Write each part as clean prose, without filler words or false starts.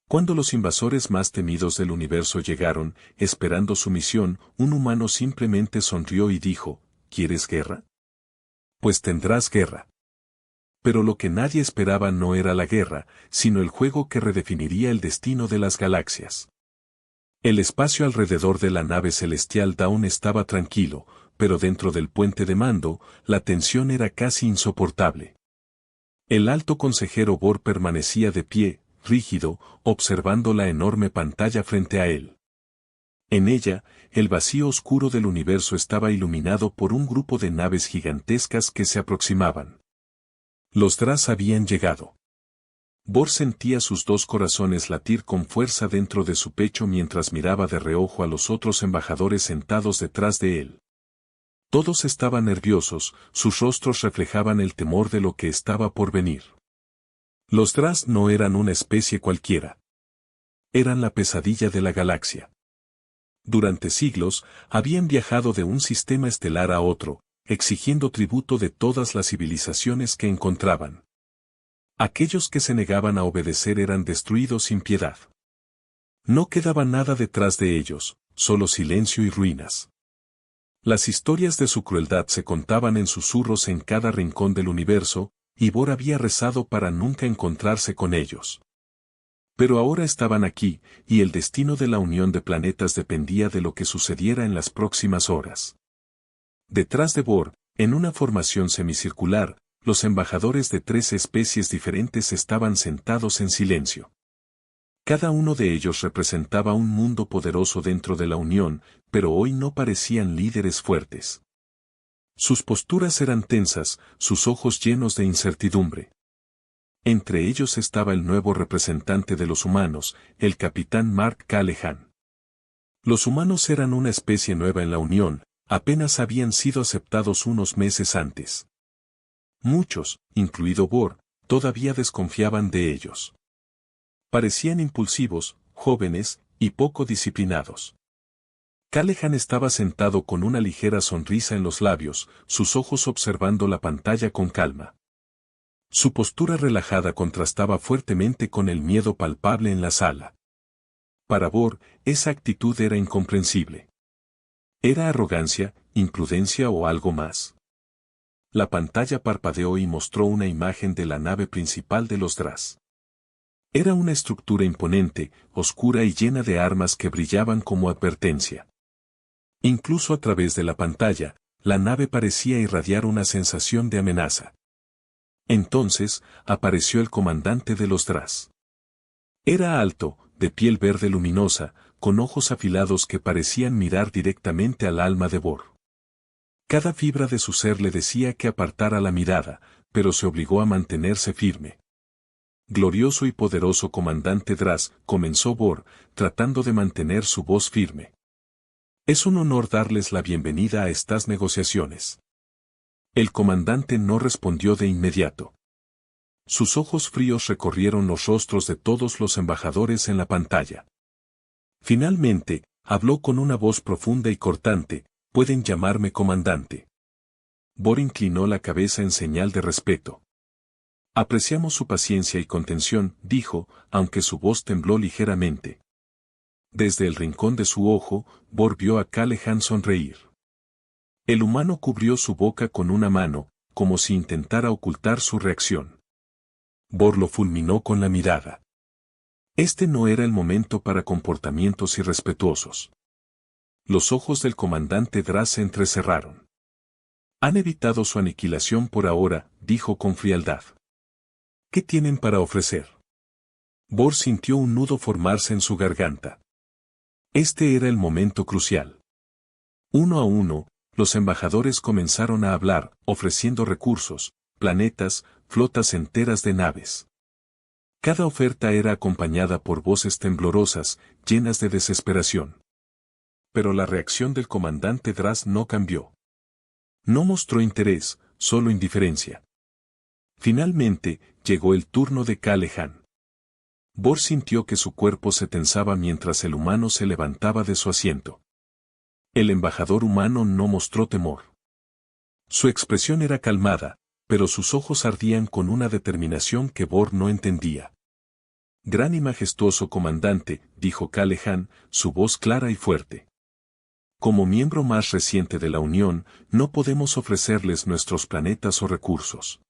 Cuando los invasores más temidos del universo llegaron, esperando su misión, un humano simplemente sonrió y dijo, ¿quieres guerra? Pues tendrás guerra. Pero lo que nadie esperaba no era la guerra, sino el juego que redefiniría el destino de las galaxias. El espacio alrededor de la nave celestial Dawn estaba tranquilo, pero dentro del puente de mando, la tensión era casi insoportable. El alto consejero Bor permanecía de pie, rígido, observando la enorme pantalla frente a él. En ella, el vacío oscuro del universo estaba iluminado por un grupo de naves gigantescas que se aproximaban. Los Dras habían llegado. Bor sentía sus dos corazones latir con fuerza dentro de su pecho mientras miraba de reojo a los otros embajadores sentados detrás de él. Todos estaban nerviosos, sus rostros reflejaban el temor de lo que estaba por venir. Los Dras no eran una especie cualquiera. Eran la pesadilla de la galaxia. Durante siglos, habían viajado de un sistema estelar a otro, exigiendo tributo de todas las civilizaciones que encontraban. Aquellos que se negaban a obedecer eran destruidos sin piedad. No quedaba nada detrás de ellos, solo silencio y ruinas. Las historias de su crueldad se contaban en susurros en cada rincón del universo, y Bor había rezado para nunca encontrarse con ellos. Pero ahora estaban aquí, y el destino de la unión de planetas dependía de lo que sucediera en las próximas horas. Detrás de Bor, en una formación semicircular, los embajadores de 3 especies diferentes estaban sentados en silencio. Cada uno de ellos representaba un mundo poderoso dentro de la Unión, pero hoy no parecían líderes fuertes. Sus posturas eran tensas, sus ojos llenos de incertidumbre. Entre ellos estaba el nuevo representante de los humanos, el capitán Mark Callehan. Los humanos eran una especie nueva en la Unión, apenas habían sido aceptados unos meses antes. Muchos, incluido Bor, todavía desconfiaban de ellos. Parecían impulsivos, jóvenes, y poco disciplinados. Callehan estaba sentado con una ligera sonrisa en los labios, sus ojos observando la pantalla con calma. Su postura relajada contrastaba fuertemente con el miedo palpable en la sala. Para Bor, esa actitud era incomprensible. ¿Era arrogancia, imprudencia o algo más? La pantalla parpadeó y mostró una imagen de la nave principal de los Dras. Era una estructura imponente, oscura y llena de armas que brillaban como advertencia. Incluso a través de la pantalla, la nave parecía irradiar una sensación de amenaza. Entonces, apareció el comandante de los Dras. Era alto, de piel verde luminosa, con ojos afilados que parecían mirar directamente al alma de Bor. Cada fibra de su ser le decía que apartara la mirada, pero se obligó a mantenerse firme. Glorioso y poderoso comandante Dras, comenzó Bor, tratando de mantener su voz firme. Es un honor darles la bienvenida a estas negociaciones. El comandante no respondió de inmediato. Sus ojos fríos recorrieron los rostros de todos los embajadores en la pantalla. Finalmente, habló con una voz profunda y cortante, «Pueden llamarme comandante». Bor inclinó la cabeza en señal de respeto. «Apreciamos su paciencia y contención», dijo, aunque su voz tembló ligeramente. Desde el rincón de su ojo, Bor vio a Callehan sonreír. El humano cubrió su boca con una mano, como si intentara ocultar su reacción. Bor lo fulminó con la mirada. Este no era el momento para comportamientos irrespetuosos. Los ojos del comandante Dras se entrecerraron. «Han evitado su aniquilación por ahora», dijo con frialdad. «¿Qué tienen para ofrecer?» Bor sintió un nudo formarse en su garganta. Este era el momento crucial. Uno a uno, los embajadores comenzaron a hablar, ofreciendo recursos, planetas, flotas enteras de naves. Cada oferta era acompañada por voces temblorosas, llenas de desesperación. Pero la reacción del comandante Dras no cambió. No mostró interés, solo indiferencia. Finalmente, llegó el turno de Callehan. Bor sintió que su cuerpo se tensaba mientras el humano se levantaba de su asiento. El embajador humano no mostró temor. Su expresión era calmada, pero sus ojos ardían con una determinación que Bor no entendía. Gran y majestuoso comandante, dijo Kalehan, su voz clara y fuerte. Como miembro más reciente de la Unión, no podemos ofrecerles nuestros planetas o recursos.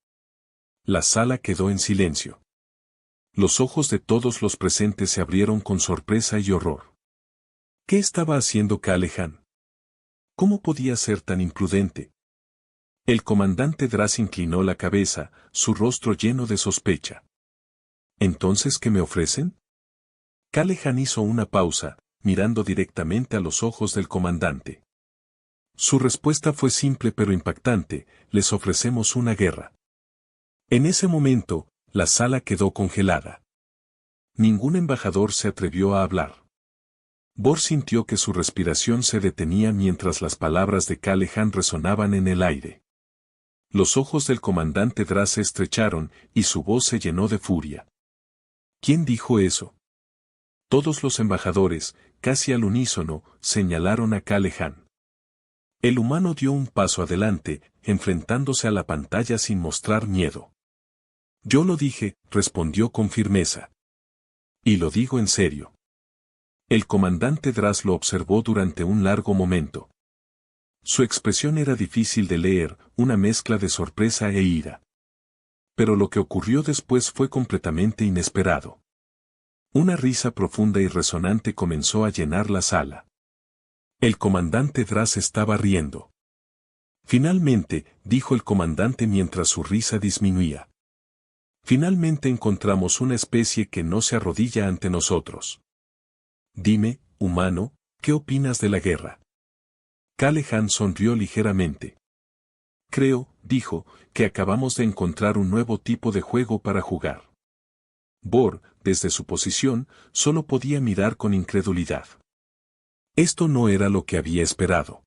La sala quedó en silencio. Los ojos de todos los presentes se abrieron con sorpresa y horror. ¿Qué estaba haciendo Kalehan? ¿Cómo podía ser tan imprudente? El comandante Draz inclinó la cabeza, su rostro lleno de sospecha. ¿Entonces qué me ofrecen? Kalehan hizo una pausa, mirando directamente a los ojos del comandante. Su respuesta fue simple pero impactante: les ofrecemos una guerra. En ese momento, la sala quedó congelada. Ningún embajador se atrevió a hablar. Bor sintió que su respiración se detenía mientras las palabras de Kalehan resonaban en el aire. Los ojos del comandante Draz se estrecharon y su voz se llenó de furia. ¿Quién dijo eso? Todos los embajadores, casi al unísono, señalaron a Kalehan. El humano dio un paso adelante, enfrentándose a la pantalla sin mostrar miedo. Yo lo dije, respondió con firmeza. Y lo digo en serio. El comandante Draz lo observó durante un largo momento. Su expresión era difícil de leer, una mezcla de sorpresa e ira. Pero lo que ocurrió después fue completamente inesperado. Una risa profunda y resonante comenzó a llenar la sala. El comandante Draz estaba riendo. Finalmente, dijo el comandante mientras su risa disminuía. Finalmente encontramos una especie que no se arrodilla ante nosotros. Dime, humano, ¿qué opinas de la guerra? Kalehan sonrió ligeramente. Creo, dijo, que acabamos de encontrar un nuevo tipo de juego para jugar. Bor, desde su posición, solo podía mirar con incredulidad. Esto no era lo que había esperado.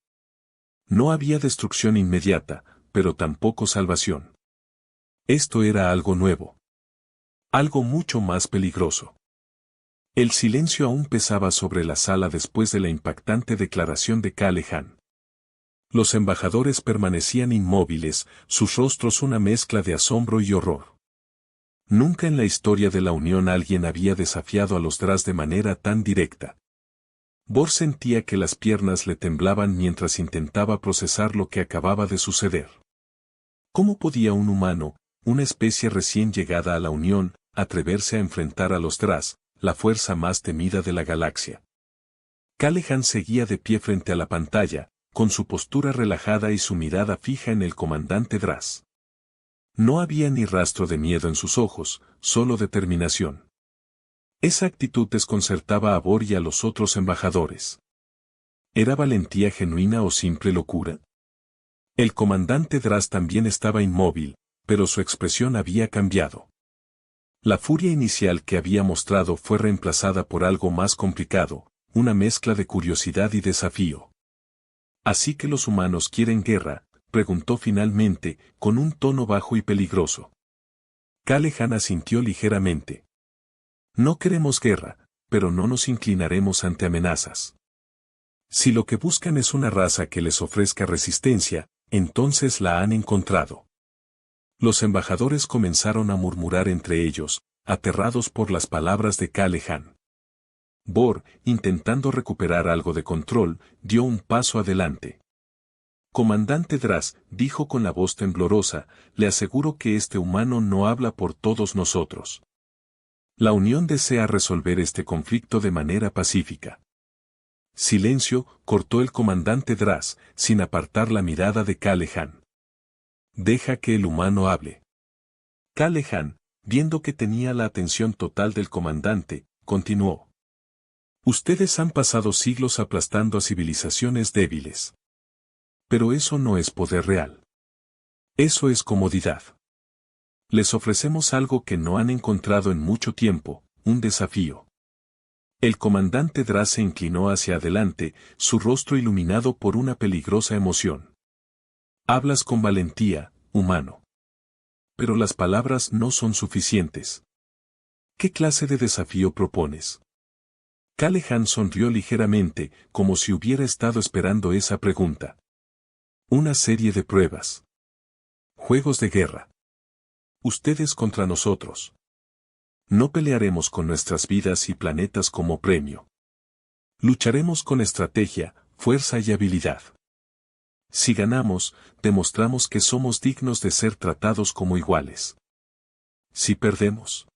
No había destrucción inmediata, pero tampoco salvación. Esto era algo nuevo. Algo mucho más peligroso. El silencio aún pesaba sobre la sala después de la impactante declaración de Kalehan. Los embajadores permanecían inmóviles, sus rostros una mezcla de asombro y horror. Nunca en la historia de la Unión alguien había desafiado a los Draz de manera tan directa. Bor sentía que las piernas le temblaban mientras intentaba procesar lo que acababa de suceder. ¿Cómo podía un humano, una especie recién llegada a la Unión, atreverse a enfrentar a los Draz, la fuerza más temida de la galaxia? Kalehan seguía de pie frente a la pantalla, con su postura relajada y su mirada fija en el comandante Draz. No había ni rastro de miedo en sus ojos, solo determinación. Esa actitud desconcertaba a Bor y a los otros embajadores. ¿Era valentía genuina o simple locura? El comandante Draz también estaba inmóvil, pero su expresión había cambiado. La furia inicial que había mostrado fue reemplazada por algo más complicado, una mezcla de curiosidad y desafío. ¿Así que los humanos quieren guerra?, preguntó finalmente, con un tono bajo y peligroso. Kalehan asintió ligeramente. No queremos guerra, pero no nos inclinaremos ante amenazas. Si lo que buscan es una raza que les ofrezca resistencia, entonces la han encontrado. Los embajadores comenzaron a murmurar entre ellos, aterrados por las palabras de Kalehan. Bor, intentando recuperar algo de control, dio un paso adelante. Comandante Draz, dijo con la voz temblorosa, le aseguro que este humano no habla por todos nosotros. La Unión desea resolver este conflicto de manera pacífica. Silencio, cortó el comandante Draz, sin apartar la mirada de Kalehan. Deja que el humano hable. Kalehan, viendo que tenía la atención total del comandante, continuó. Ustedes han pasado siglos aplastando a civilizaciones débiles. Pero eso no es poder real. Eso es comodidad. Les ofrecemos algo que no han encontrado en mucho tiempo, un desafío. El comandante Draz se inclinó hacia adelante, su rostro iluminado por una peligrosa emoción. Hablas con valentía, humano. Pero las palabras no son suficientes. ¿Qué clase de desafío propones? Kalehan sonrió ligeramente, como si hubiera estado esperando esa pregunta. Una serie de pruebas. Juegos de guerra. Ustedes contra nosotros. No pelearemos con nuestras vidas y planetas como premio. Lucharemos con estrategia, fuerza y habilidad. Si ganamos, demostramos que somos dignos de ser tratados como iguales. Si perdemos.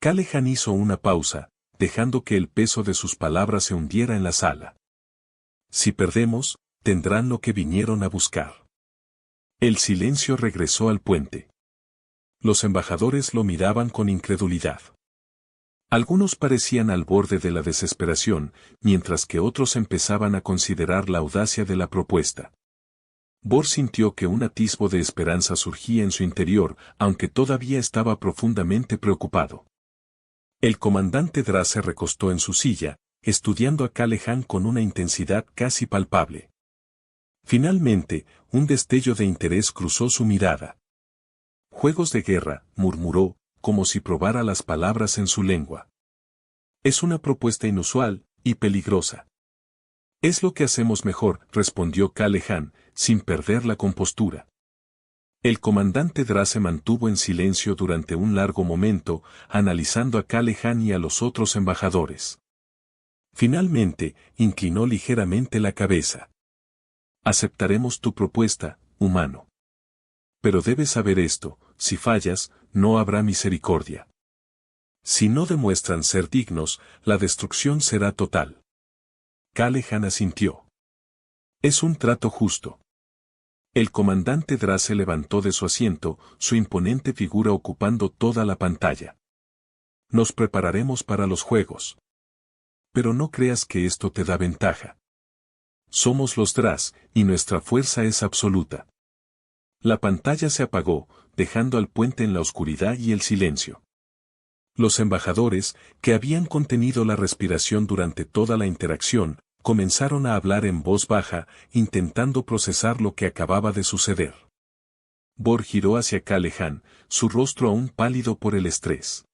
Callaghan hizo una pausa, dejando que el peso de sus palabras se hundiera en la sala. Si perdemos, tendrán lo que vinieron a buscar. El silencio regresó al puente. Los embajadores lo miraban con incredulidad. Algunos parecían al borde de la desesperación, mientras que otros empezaban a considerar la audacia de la propuesta. Bor sintió que un atisbo de esperanza surgía en su interior, aunque todavía estaba profundamente preocupado. El comandante Draz se recostó en su silla, estudiando a Callaghan con una intensidad casi palpable. Finalmente, un destello de interés cruzó su mirada. Juegos de guerra, murmuró, como si probara las palabras en su lengua. Es una propuesta inusual y peligrosa. Es lo que hacemos mejor, respondió Callaghan, sin perder la compostura. El comandante Draz se mantuvo en silencio durante un largo momento, analizando a Callaghan y a los otros embajadores. Finalmente, inclinó ligeramente la cabeza. Aceptaremos tu propuesta, humano. Pero debes saber esto, si fallas, no habrá misericordia. Si no demuestran ser dignos, la destrucción será total. Callaghan asintió. Es un trato justo. El comandante Draz se levantó de su asiento, su imponente figura ocupando toda la pantalla. Nos prepararemos para los juegos. Pero no creas que esto te da ventaja. Somos los Draz, y nuestra fuerza es absoluta. La pantalla se apagó, dejando al puente en la oscuridad y el silencio. Los embajadores, que habían contenido la respiración durante toda la interacción, comenzaron a hablar en voz baja, intentando procesar lo que acababa de suceder. Bor giró hacia Callaghan, su rostro aún pálido por el estrés.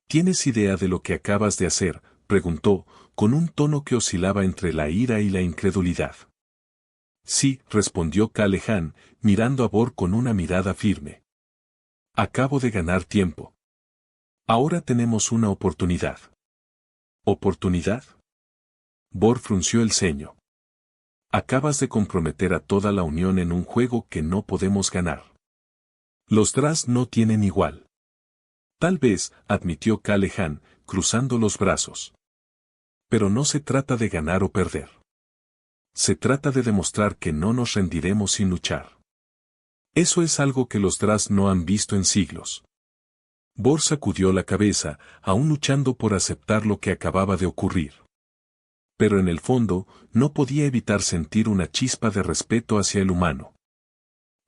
¿Tienes idea de lo que acabas de hacer?, preguntó, con un tono que oscilaba entre la ira y la incredulidad. Sí, respondió Callaghan, mirando a Bor con una mirada firme. Acabo de ganar tiempo. Ahora tenemos una oportunidad. ¿Oportunidad? Bor frunció el ceño. Acabas de comprometer a toda la Unión en un juego que no podemos ganar. Los Draz no tienen igual. Tal vez, admitió Callaghan, cruzando los brazos. Pero no se trata de ganar o perder. Se trata de demostrar que no nos rendiremos sin luchar. Eso es algo que los Draz no han visto en siglos. Bor sacudió la cabeza, aún luchando por aceptar lo que acababa de ocurrir. Pero en el fondo, no podía evitar sentir una chispa de respeto hacia el humano.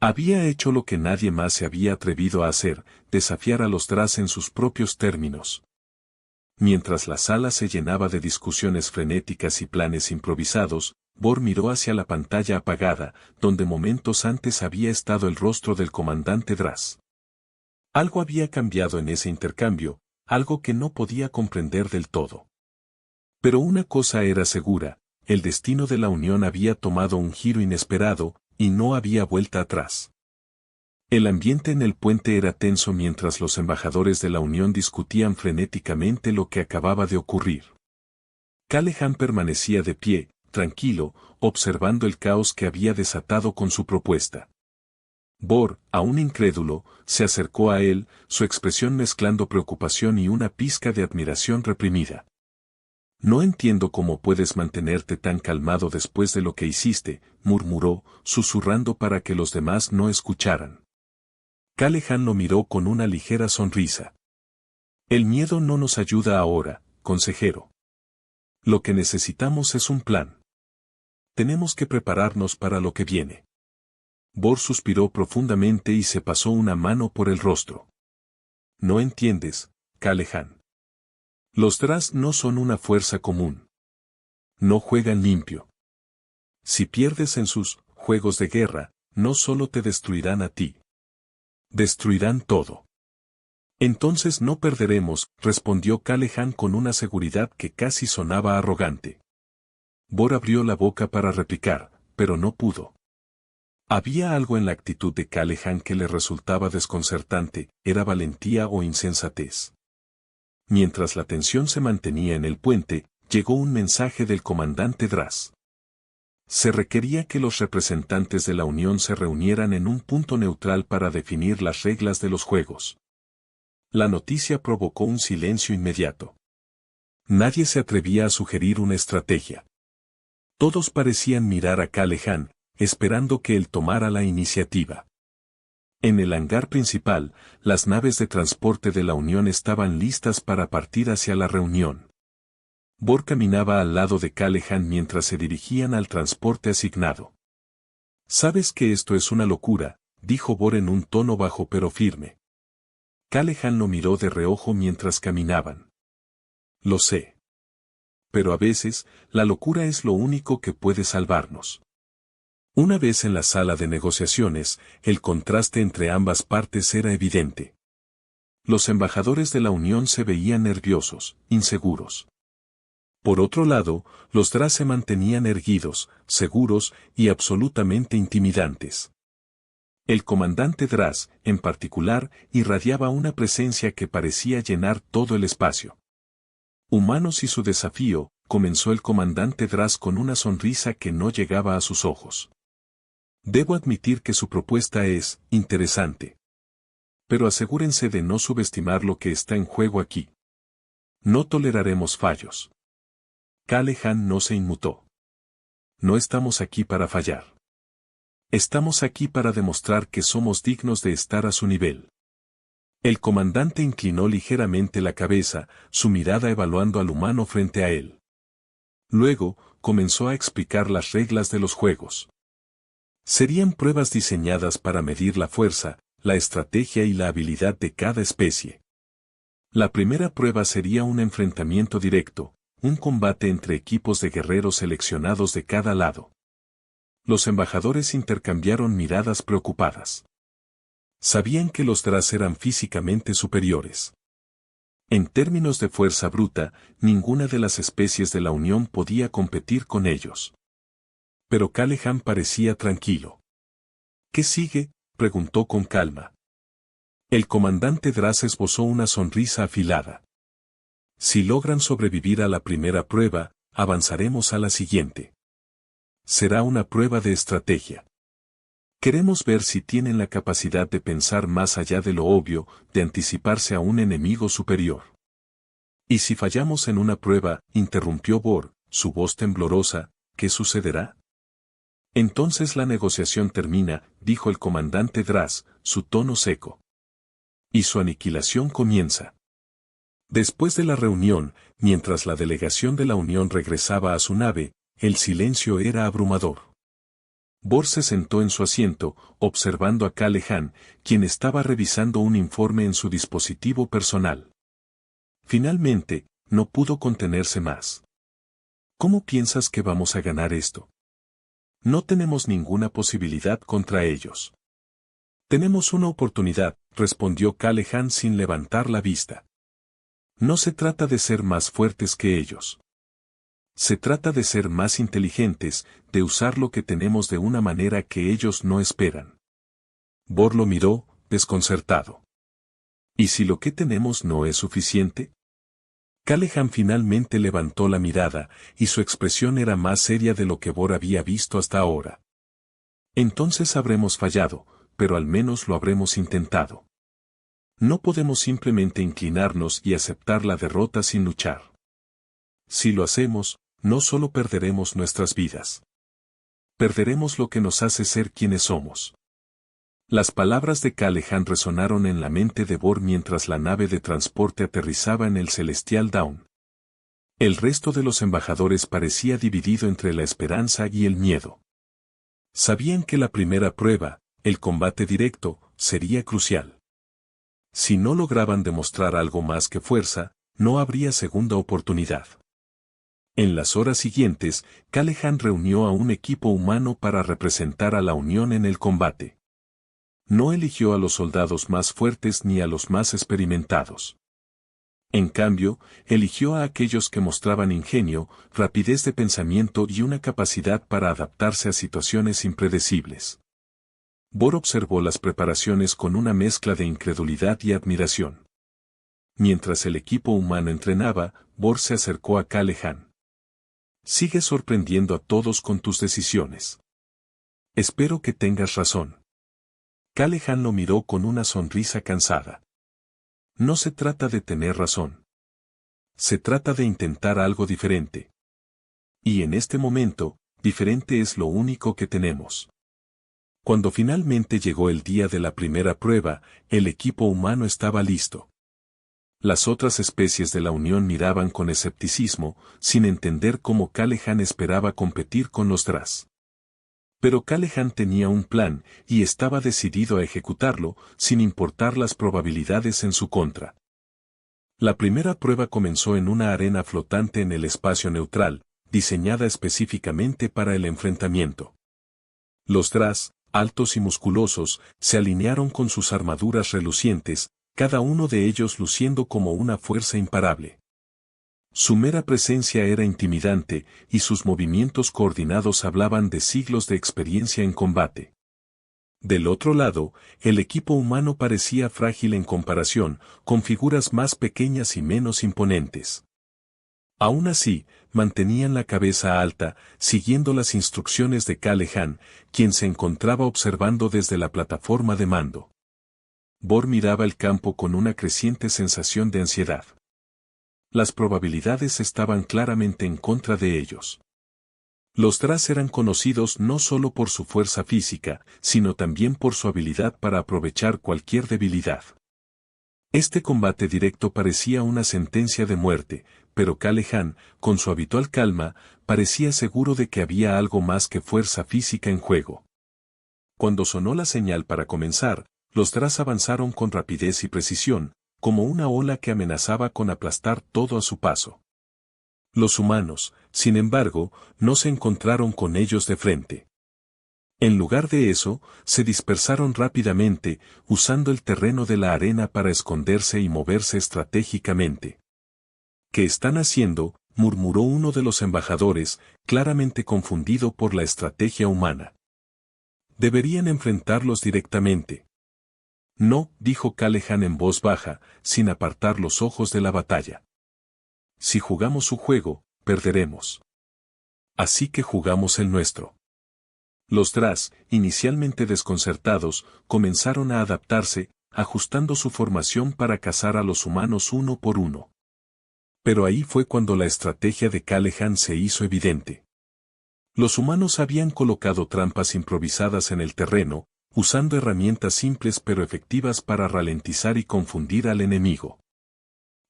Había hecho lo que nadie más se había atrevido a hacer, desafiar a los Draz en sus propios términos. Mientras la sala se llenaba de discusiones frenéticas y planes improvisados, Bor miró hacia la pantalla apagada, donde momentos antes había estado el rostro del comandante Draz. Algo había cambiado en ese intercambio, algo que no podía comprender del todo. Pero una cosa era segura, el destino de la Unión había tomado un giro inesperado, y no había vuelta atrás. El ambiente en el puente era tenso mientras los embajadores de la Unión discutían frenéticamente lo que acababa de ocurrir. Callaghan permanecía de pie, tranquilo, observando el caos que había desatado con su propuesta. Bor, aún incrédulo, se acercó a él, su expresión mezclando preocupación y una pizca de admiración reprimida. No entiendo cómo puedes mantenerte tan calmado después de lo que hiciste, murmuró, susurrando para que los demás no escucharan. Callaghan lo miró con una ligera sonrisa. El miedo no nos ayuda ahora, consejero. Lo que necesitamos es un plan. Tenemos que prepararnos para lo que viene. Bor suspiró profundamente y se pasó una mano por el rostro. No entiendes, Callaghan. Los Draz no son una fuerza común. No juegan limpio. Si pierdes en sus juegos de guerra, no solo te destruirán a ti. Destruirán todo. Entonces no perderemos, respondió Callaghan con una seguridad que casi sonaba arrogante. Bor abrió la boca para replicar, pero no pudo. Había algo en la actitud de Callaghan que le resultaba desconcertante, era valentía o insensatez. Mientras la tensión se mantenía en el puente, llegó un mensaje del comandante Dras. Se requería que los representantes de la Unión se reunieran en un punto neutral para definir las reglas de los juegos. La noticia provocó un silencio inmediato. Nadie se atrevía a sugerir una estrategia. Todos parecían mirar a Callaghan, esperando que él tomara la iniciativa. En el hangar principal, las naves de transporte de la Unión estaban listas para partir hacia la reunión. Bor caminaba al lado de Callaghan mientras se dirigían al transporte asignado. «Sabes que esto es una locura», dijo Bor en un tono bajo pero firme. Callaghan lo miró de reojo mientras caminaban. «Lo sé. Pero a veces, la locura es lo único que puede salvarnos». Una vez en la sala de negociaciones, el contraste entre ambas partes era evidente. Los embajadores de la Unión se veían nerviosos, inseguros. Por otro lado, los Dras se mantenían erguidos, seguros y absolutamente intimidantes. El comandante Dras, en particular, irradiaba una presencia que parecía llenar todo el espacio. «Humanos y su desafío», comenzó el comandante Dras con una sonrisa que no llegaba a sus ojos. «Debo admitir que su propuesta es interesante. Pero asegúrense de no subestimar lo que está en juego aquí. No toleraremos fallos». Callaghan no se inmutó. «No estamos aquí para fallar. Estamos aquí para demostrar que somos dignos de estar a su nivel». El comandante inclinó ligeramente la cabeza, su mirada evaluando al humano frente a él. Luego, comenzó a explicar las reglas de los juegos. Serían pruebas diseñadas para medir la fuerza, la estrategia y la habilidad de cada especie. La primera prueba sería un enfrentamiento directo, un combate entre equipos de guerreros seleccionados de cada lado. Los embajadores intercambiaron miradas preocupadas. Sabían que los Dras eran físicamente superiores. En términos de fuerza bruta, ninguna de las especies de la Unión podía competir con ellos. Pero Callaghan parecía tranquilo. «¿Qué sigue?», preguntó con calma. El comandante Dras esbozó una sonrisa afilada. «Si logran sobrevivir a la primera prueba, avanzaremos a la siguiente. Será una prueba de estrategia. Queremos ver si tienen la capacidad de pensar más allá de lo obvio, de anticiparse a un enemigo superior». «¿Y si fallamos en una prueba?», interrumpió Bor, su voz temblorosa, «¿qué sucederá?». «Entonces la negociación termina», dijo el comandante Dras, su tono seco. «Y su aniquilación comienza». Después de la reunión, mientras la delegación de la Unión regresaba a su nave, el silencio era abrumador. Bor se sentó en su asiento, observando a Callaghan, quien estaba revisando un informe en su dispositivo personal. Finalmente, no pudo contenerse más. «¿Cómo piensas que vamos a ganar esto?». «No tenemos ninguna posibilidad contra ellos». «Tenemos una oportunidad», respondió Callaghan sin levantar la vista. «No se trata de ser más fuertes que ellos. Se trata de ser más inteligentes, de usar lo que tenemos de una manera que ellos no esperan». Bor lo miró, desconcertado. «¿Y si lo que tenemos no es suficiente?». Callaghan finalmente levantó la mirada, y su expresión era más seria de lo que Bor había visto hasta ahora. «Entonces habremos fallado, pero al menos lo habremos intentado. No podemos simplemente inclinarnos y aceptar la derrota sin luchar. Si lo hacemos, no solo perderemos nuestras vidas. Perderemos lo que nos hace ser quienes somos». Las palabras de Callaghan resonaron en la mente de Bor mientras la nave de transporte aterrizaba en el Celestial Dawn. El resto de los embajadores parecía dividido entre la esperanza y el miedo. Sabían que la primera prueba, el combate directo, sería crucial. Si no lograban demostrar algo más que fuerza, no habría segunda oportunidad. En las horas siguientes, Callaghan reunió a un equipo humano para representar a la Unión en el combate. No eligió a los soldados más fuertes ni a los más experimentados. En cambio, eligió a aquellos que mostraban ingenio, rapidez de pensamiento y una capacidad para adaptarse a situaciones impredecibles. Bor observó las preparaciones con una mezcla de incredulidad y admiración. Mientras el equipo humano entrenaba, Bor se acercó a Kalehan. Sigues sorprendiendo a todos con tus decisiones. Espero que tengas razón. Kalehan lo miró con una sonrisa cansada. No se trata de tener razón. Se trata de intentar algo diferente. Y en este momento, diferente es lo único que tenemos. Cuando finalmente llegó el día de la primera prueba, el equipo humano estaba listo. Las otras especies de la Unión miraban con escepticismo, sin entender cómo Kalehan esperaba competir con los Dras. Pero Kalehan tenía un plan, y estaba decidido a ejecutarlo, sin importar las probabilidades en su contra. La primera prueba comenzó en una arena flotante en el espacio neutral, diseñada específicamente para el enfrentamiento. Los Dras, altos y musculosos, se alinearon con sus armaduras relucientes, cada uno de ellos luciendo como una fuerza imparable. Su mera presencia era intimidante, y sus movimientos coordinados hablaban de siglos de experiencia en combate. Del otro lado, el equipo humano parecía frágil en comparación, con figuras más pequeñas y menos imponentes. Aún así, mantenían la cabeza alta, siguiendo las instrucciones de Kalehan, quien se encontraba observando desde la plataforma de mando. Bor miraba el campo con una creciente sensación de ansiedad. Las probabilidades estaban claramente en contra de ellos. Los Dras eran conocidos no solo por su fuerza física, sino también por su habilidad para aprovechar cualquier debilidad. Este combate directo parecía una sentencia de muerte, pero Kalehan, con su habitual calma, parecía seguro de que había algo más que fuerza física en juego. Cuando sonó la señal para comenzar, los Dras avanzaron con rapidez y precisión, como una ola que amenazaba con aplastar todo a su paso. Los humanos, sin embargo, no se encontraron con ellos de frente. En lugar de eso, se dispersaron rápidamente, usando el terreno de la arena para esconderse y moverse estratégicamente. ¿Qué están haciendo?, murmuró uno de los embajadores, claramente confundido por la estrategia humana. Deberían enfrentarlos directamente. No, dijo Kalehan en voz baja, sin apartar los ojos de la batalla. Si jugamos su juego, perderemos. Así que jugamos el nuestro. Los Dras, inicialmente desconcertados, comenzaron a adaptarse, ajustando su formación para cazar a los humanos uno por uno. Pero ahí fue cuando la estrategia de Kalehan se hizo evidente. Los humanos habían colocado trampas improvisadas en el terreno, usando herramientas simples pero efectivas para ralentizar y confundir al enemigo.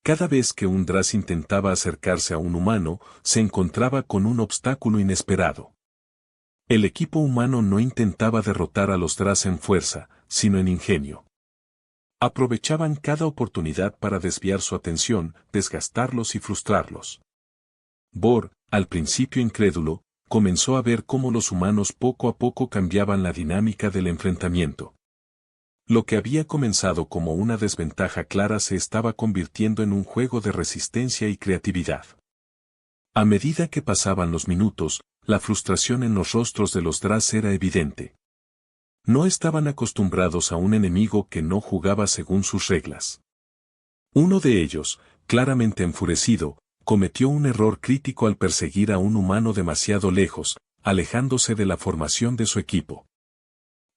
Cada vez que un Dras intentaba acercarse a un humano, se encontraba con un obstáculo inesperado. El equipo humano no intentaba derrotar a los Dras en fuerza, sino en ingenio. Aprovechaban cada oportunidad para desviar su atención, desgastarlos y frustrarlos. Bor, al principio incrédulo, comenzó a ver cómo los humanos poco a poco cambiaban la dinámica del enfrentamiento. Lo que había comenzado como una desventaja clara se estaba convirtiendo en un juego de resistencia y creatividad. A medida que pasaban los minutos, la frustración en los rostros de los Dras era evidente. No estaban acostumbrados a un enemigo que no jugaba según sus reglas. Uno de ellos, claramente enfurecido, cometió un error crítico al perseguir a un humano demasiado lejos, alejándose de la formación de su equipo.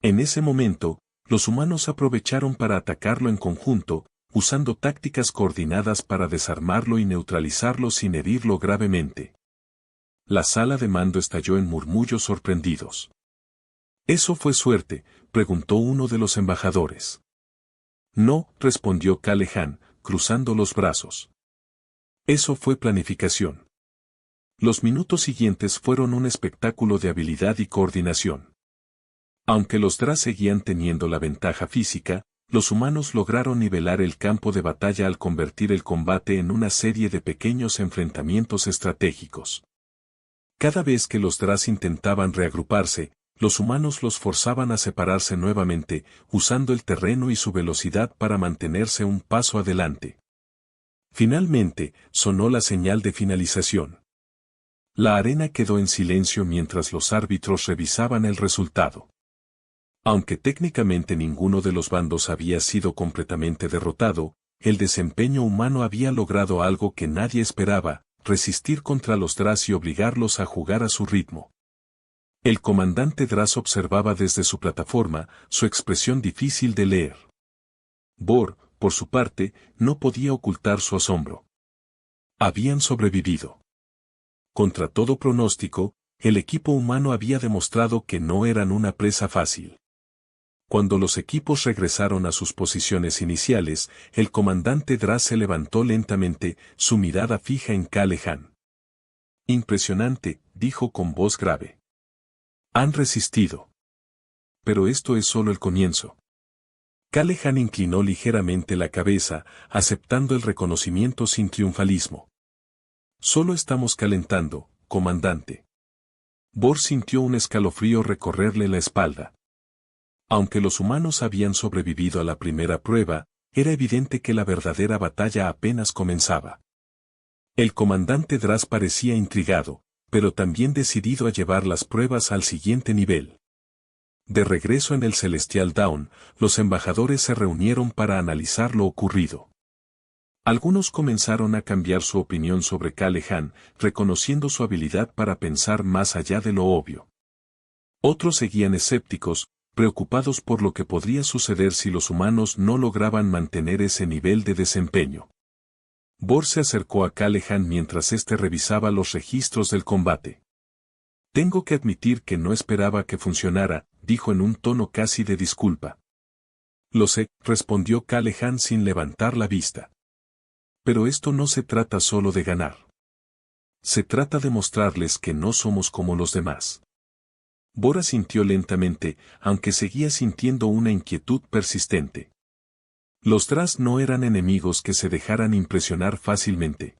En ese momento, los humanos aprovecharon para atacarlo en conjunto, usando tácticas coordinadas para desarmarlo y neutralizarlo sin herirlo gravemente. La sala de mando estalló en murmullos sorprendidos. ¿Eso fue suerte?, preguntó uno de los embajadores. No, respondió Kalehan, cruzando los brazos. Eso fue planificación. Los minutos siguientes fueron un espectáculo de habilidad y coordinación. Aunque los Dras seguían teniendo la ventaja física, los humanos lograron nivelar el campo de batalla al convertir el combate en una serie de pequeños enfrentamientos estratégicos. Cada vez que los Dras intentaban reagruparse, los humanos los forzaban a separarse nuevamente, usando el terreno y su velocidad para mantenerse un paso adelante. Finalmente, sonó la señal de finalización. La arena quedó en silencio mientras los árbitros revisaban el resultado. Aunque técnicamente ninguno de los bandos había sido completamente derrotado, el desempeño humano había logrado algo que nadie esperaba, resistir contra los Dras y obligarlos a jugar a su ritmo. El comandante Dras observaba desde su plataforma, su expresión difícil de leer. Bor, por su parte, no podía ocultar su asombro. Habían sobrevivido. Contra todo pronóstico, el equipo humano había demostrado que no eran una presa fácil. Cuando los equipos regresaron a sus posiciones iniciales, el comandante Dras se levantó lentamente, su mirada fija en Kalehan. Impresionante, dijo con voz grave. Han resistido. Pero esto es solo el comienzo. Kalehan inclinó ligeramente la cabeza, aceptando el reconocimiento sin triunfalismo. Solo estamos calentando, comandante. Bor sintió un escalofrío recorrerle la espalda. Aunque los humanos habían sobrevivido a la primera prueba, era evidente que la verdadera batalla apenas comenzaba. El comandante Dras parecía intrigado, pero también decidido a llevar las pruebas al siguiente nivel. De regreso en el Celestial Dawn, los embajadores se reunieron para analizar lo ocurrido. Algunos comenzaron a cambiar su opinión sobre Kalehan, reconociendo su habilidad para pensar más allá de lo obvio. Otros seguían escépticos, preocupados por lo que podría suceder si los humanos no lograban mantener ese nivel de desempeño. Bor se acercó a Kalehan mientras éste revisaba los registros del combate. Tengo que admitir que no esperaba que funcionara, dijo en un tono casi de disculpa. Lo sé, respondió Kalehan sin levantar la vista. Pero esto no se trata solo de ganar. Se trata de mostrarles que no somos como los demás. Bor asintió lentamente, aunque seguía sintiendo una inquietud persistente. Los Dras no eran enemigos que se dejaran impresionar fácilmente.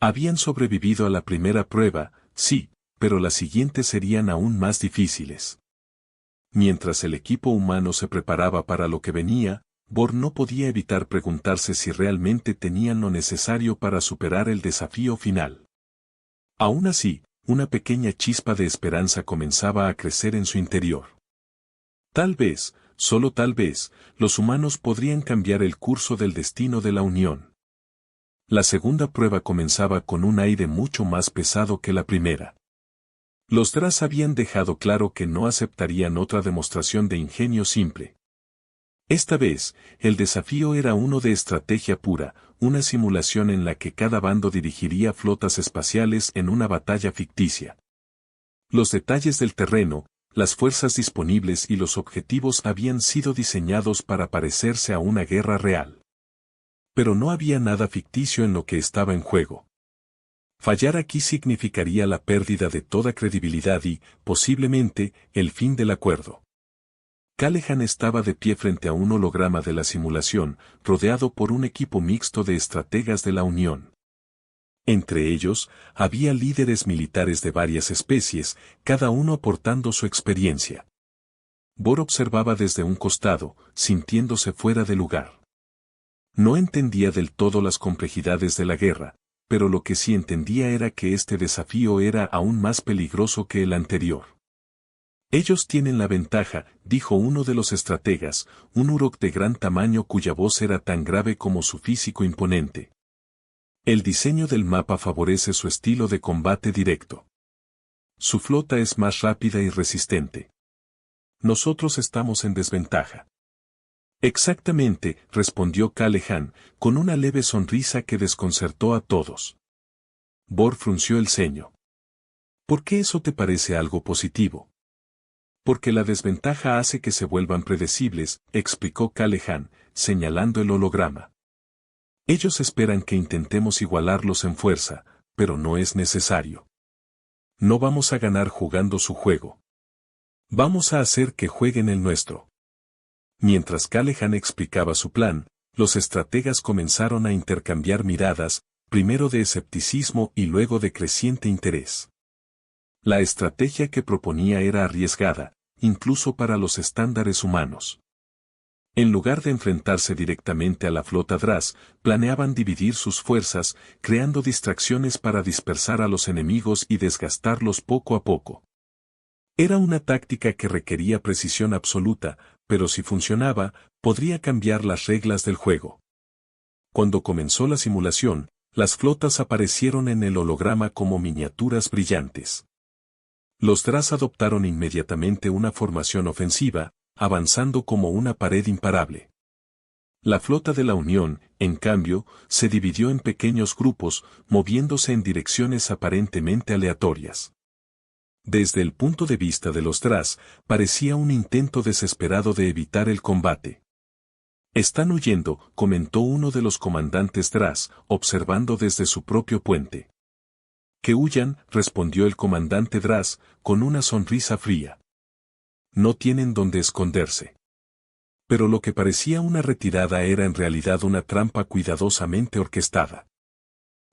Habían sobrevivido a la primera prueba, sí, pero las siguientes serían aún más difíciles. Mientras el equipo humano se preparaba para lo que venía, Bor no podía evitar preguntarse si realmente tenían lo necesario para superar el desafío final. Aún así, una pequeña chispa de esperanza comenzaba a crecer en su interior. Tal vez, solo tal vez, los humanos podrían cambiar el curso del destino de la Unión. La segunda prueba comenzaba con un aire mucho más pesado que la primera. Los Dras habían dejado claro que no aceptarían otra demostración de ingenio simple. Esta vez, el desafío era uno de estrategia pura, una simulación en la que cada bando dirigiría flotas espaciales en una batalla ficticia. Los detalles del terreno, las fuerzas disponibles y los objetivos habían sido diseñados para parecerse a una guerra real. Pero no había nada ficticio en lo que estaba en juego. Fallar aquí significaría la pérdida de toda credibilidad y, posiblemente, el fin del acuerdo. Kalehan estaba de pie frente a un holograma de la simulación, rodeado por un equipo mixto de estrategas de la Unión. Entre ellos, había líderes militares de varias especies, cada uno aportando su experiencia. Bor observaba desde un costado, sintiéndose fuera de lugar. No entendía del todo las complejidades de la guerra, pero lo que sí entendía era que este desafío era aún más peligroso que el anterior. Ellos tienen la ventaja, dijo uno de los estrategas, un Uruk de gran tamaño cuya voz era tan grave como su físico imponente. El diseño del mapa favorece su estilo de combate directo. Su flota es más rápida y resistente. Nosotros estamos en desventaja. Exactamente, respondió Kalehan, con una leve sonrisa que desconcertó a todos. Bor frunció el ceño. ¿Por qué eso te parece algo positivo? Porque la desventaja hace que se vuelvan predecibles, explicó Kalehan, señalando el holograma. Ellos esperan que intentemos igualarlos en fuerza, pero no es necesario. No vamos a ganar jugando su juego. Vamos a hacer que jueguen el nuestro. Mientras Kalehan explicaba su plan, los estrategas comenzaron a intercambiar miradas, primero de escepticismo y luego de creciente interés. La estrategia que proponía era arriesgada, incluso para los estándares humanos. En lugar de enfrentarse directamente a la flota Dras, planeaban dividir sus fuerzas, creando distracciones para dispersar a los enemigos y desgastarlos poco a poco. Era una táctica que requería precisión absoluta, pero si funcionaba, podría cambiar las reglas del juego. Cuando comenzó la simulación, las flotas aparecieron en el holograma como miniaturas brillantes. Los Dras adoptaron inmediatamente una formación ofensiva, avanzando como una pared imparable. La flota de la Unión, en cambio, se dividió en pequeños grupos, moviéndose en direcciones aparentemente aleatorias. Desde el punto de vista de los Dras, parecía un intento desesperado de evitar el combate. «Están huyendo», comentó uno de los comandantes Dras, observando desde su propio puente. «Que huyan», respondió el comandante Dras, con una sonrisa fría. «No tienen dónde esconderse». Pero lo que parecía una retirada era en realidad una trampa cuidadosamente orquestada.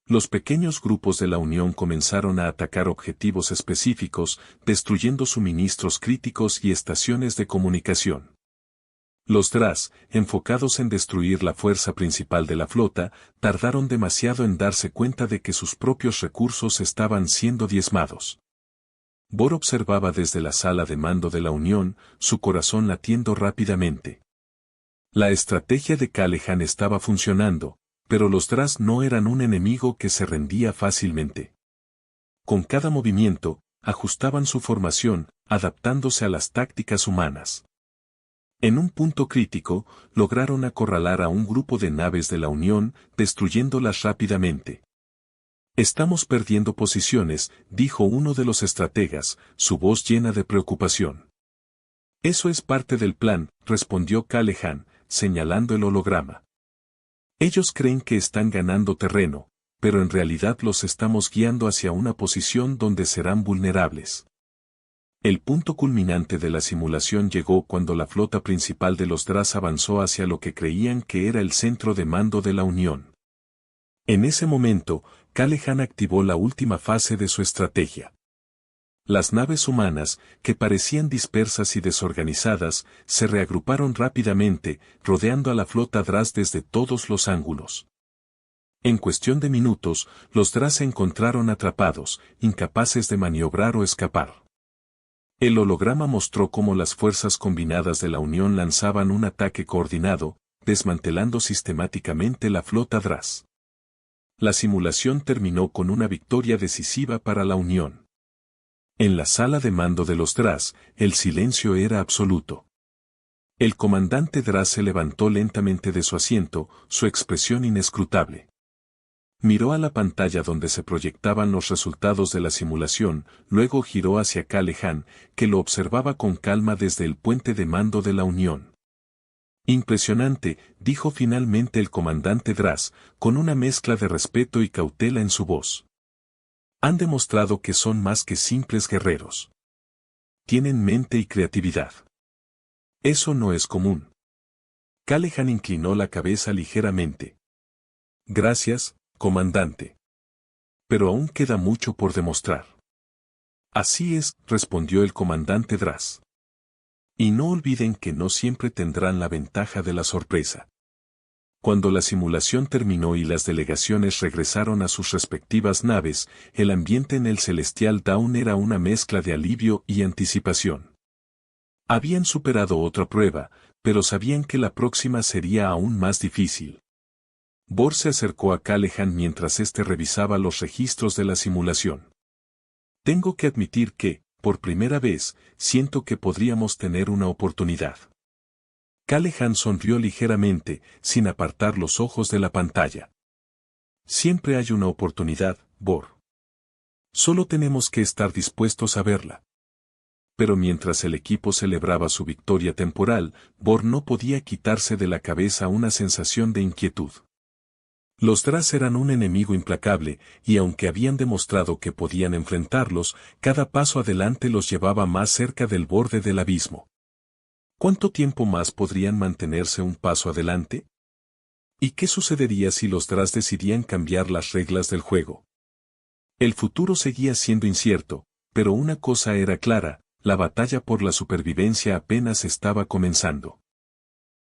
Los pequeños grupos de la Unión comenzaron a atacar objetivos específicos, destruyendo suministros críticos y estaciones de comunicación. Los Dras, enfocados en destruir la fuerza principal de la flota, tardaron demasiado en darse cuenta de que sus propios recursos estaban siendo diezmados. Bor observaba desde la sala de mando de la Unión, su corazón latiendo rápidamente. La estrategia de Callaghan estaba funcionando, pero los Dras no eran un enemigo que se rendía fácilmente. Con cada movimiento, ajustaban su formación, adaptándose a las tácticas humanas. En un punto crítico, lograron acorralar a un grupo de naves de la Unión, destruyéndolas rápidamente. «Estamos perdiendo posiciones», dijo uno de los estrategas, su voz llena de preocupación. «Eso es parte del plan», respondió Callaghan, señalando el holograma. «Ellos creen que están ganando terreno, pero en realidad los estamos guiando hacia una posición donde serán vulnerables». El punto culminante de la simulación llegó cuando la flota principal de los Dras avanzó hacia lo que creían que era el centro de mando de la Unión. En ese momento, Callaghan activó la última fase de su estrategia. Las naves humanas, que parecían dispersas y desorganizadas, se reagruparon rápidamente, rodeando a la flota Dras desde todos los ángulos. En cuestión de minutos, los Dras se encontraron atrapados, incapaces de maniobrar o escapar. El holograma mostró cómo las fuerzas combinadas de la Unión lanzaban un ataque coordinado, desmantelando sistemáticamente la flota Dras. La simulación terminó con una victoria decisiva para la Unión. En la sala de mando de los Dras, el silencio era absoluto. El comandante Dras se levantó lentamente de su asiento, su expresión inescrutable. Miró a la pantalla donde se proyectaban los resultados de la simulación, luego giró hacia Callaghan, que lo observaba con calma desde el puente de mando de la Unión. «Impresionante», dijo finalmente el comandante Dras, con una mezcla de respeto y cautela en su voz. «Han demostrado que son más que simples guerreros. Tienen mente y creatividad. Eso no es común». Callaghan inclinó la cabeza ligeramente. «Gracias, comandante. Pero aún queda mucho por demostrar». «Así es», respondió el comandante Dras. «Y no olviden que no siempre tendrán la ventaja de la sorpresa». Cuando la simulación terminó y las delegaciones regresaron a sus respectivas naves, el ambiente en el Celestial Dawn era una mezcla de alivio y anticipación. Habían superado otra prueba, pero sabían que la próxima sería aún más difícil. Bor se acercó a Callaghan mientras éste revisaba los registros de la simulación. «Tengo que admitir que, por primera vez, siento que podríamos tener una oportunidad». Callaghan sonrió ligeramente, sin apartar los ojos de la pantalla. «Siempre hay una oportunidad, Bor. Solo tenemos que estar dispuestos a verla». Pero mientras el equipo celebraba su victoria temporal, Bor no podía quitarse de la cabeza una sensación de inquietud. Los Dras eran un enemigo implacable, y aunque habían demostrado que podían enfrentarlos, cada paso adelante los llevaba más cerca del borde del abismo. ¿Cuánto tiempo más podrían mantenerse un paso adelante? ¿Y qué sucedería si los Dras decidían cambiar las reglas del juego? El futuro seguía siendo incierto, pero una cosa era clara, la batalla por la supervivencia apenas estaba comenzando.